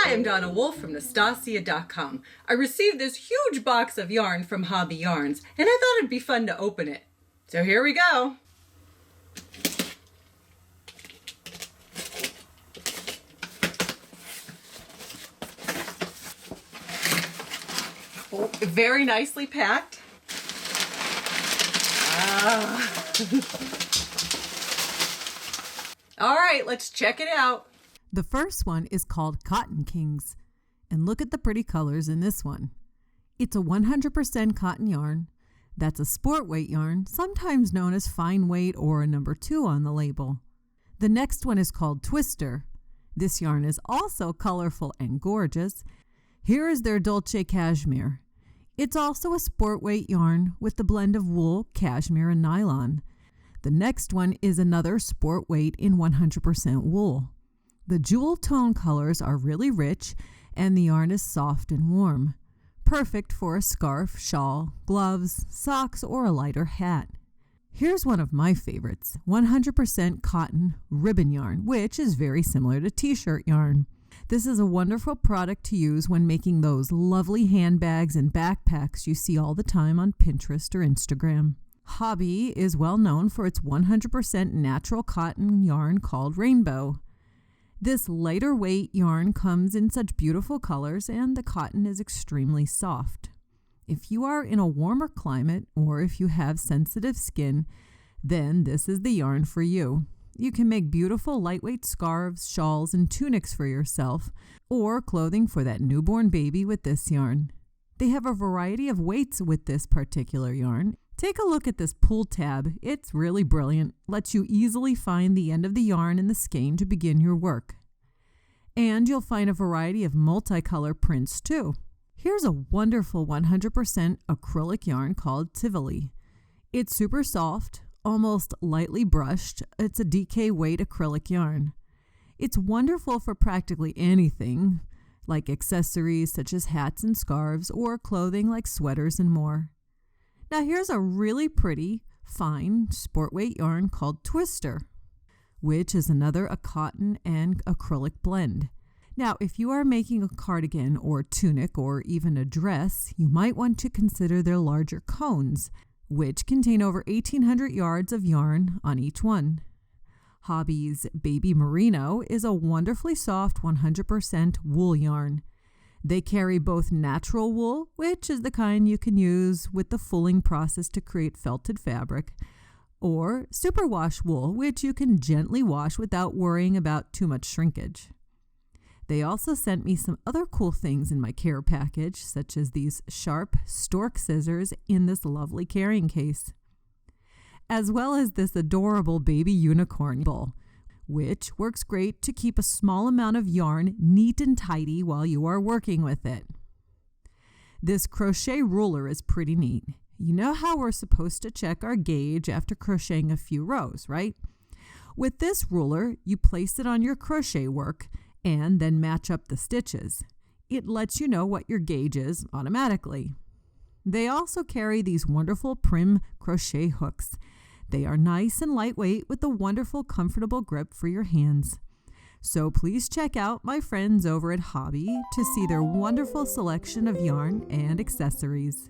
Hi, I'm Donna Wolfe from Naztazia.com. I received this huge box of yarn from Hobbii Yarns, and I thought it'd be fun to open it. So here we go. Oh, very nicely packed. All right, let's check it out. The first one is called Cotton Kings, and look at the pretty colors in this one. It's a 100% cotton yarn. That's a sport weight yarn, sometimes known as fine weight or a number 2 on the label. The next one is called Twister. This yarn is also colorful and gorgeous. Here is their Dolce Cashmere. It's also a sport weight yarn with the blend of wool, cashmere, and nylon. The next one is another sport weight in 100% wool. The jewel tone colors are really rich, and the yarn is soft and warm. Perfect for a scarf, shawl, gloves, socks, or a lighter hat. Here's one of my favorites, 100% cotton ribbon yarn, which is very similar to t-shirt yarn. This is a wonderful product to use when making those lovely handbags and backpacks you see all the time on Pinterest or Instagram. Hobbii is well known for its 100% natural cotton yarn called Rainbow. This lighter weight yarn comes in such beautiful colors, and the cotton is extremely soft. If you are in a warmer climate or if you have sensitive skin, then this is the yarn for you. You can make beautiful lightweight scarves, shawls, and tunics for yourself, or clothing for that newborn baby with this yarn. They have a variety of weights with this particular yarn. Take a look at this pull tab. It's really brilliant. Lets you easily find the end of the yarn in the skein to begin your work. And you'll find a variety of multicolor prints too. Here's a wonderful 100% acrylic yarn called Tivoli. It's super soft, almost lightly brushed. It's a DK weight acrylic yarn. It's wonderful for practically anything, like accessories such as hats and scarves, or clothing like sweaters and more. Now here's a really pretty, fine, sport weight yarn called Twister, which is another a cotton and acrylic blend. Now, if you are making a cardigan or tunic or even a dress, you might want to consider their larger cones, which contain over 1,800 yards of yarn on each one. Hobbii's Baby Merino is a wonderfully soft 100% wool yarn. They carry both natural wool, which is the kind you can use with the fulling process to create felted fabric, or superwash wool, which you can gently wash without worrying about too much shrinkage. They also sent me some other cool things in my care package, such as these sharp stork scissors in this lovely carrying case, as well as this adorable baby unicorn bowl, which works great to keep a small amount of yarn neat and tidy while you are working with it. This crochet ruler is pretty neat. You know how we're supposed to check our gauge after crocheting a few rows, right? With this ruler, you place it on your crochet work and then match up the stitches. It lets you know what your gauge is automatically. They also carry these wonderful prim crochet hooks. They are nice and lightweight with a wonderful, comfortable grip for your hands. So please check out my friends over at Hobbii to see their wonderful selection of yarn and accessories.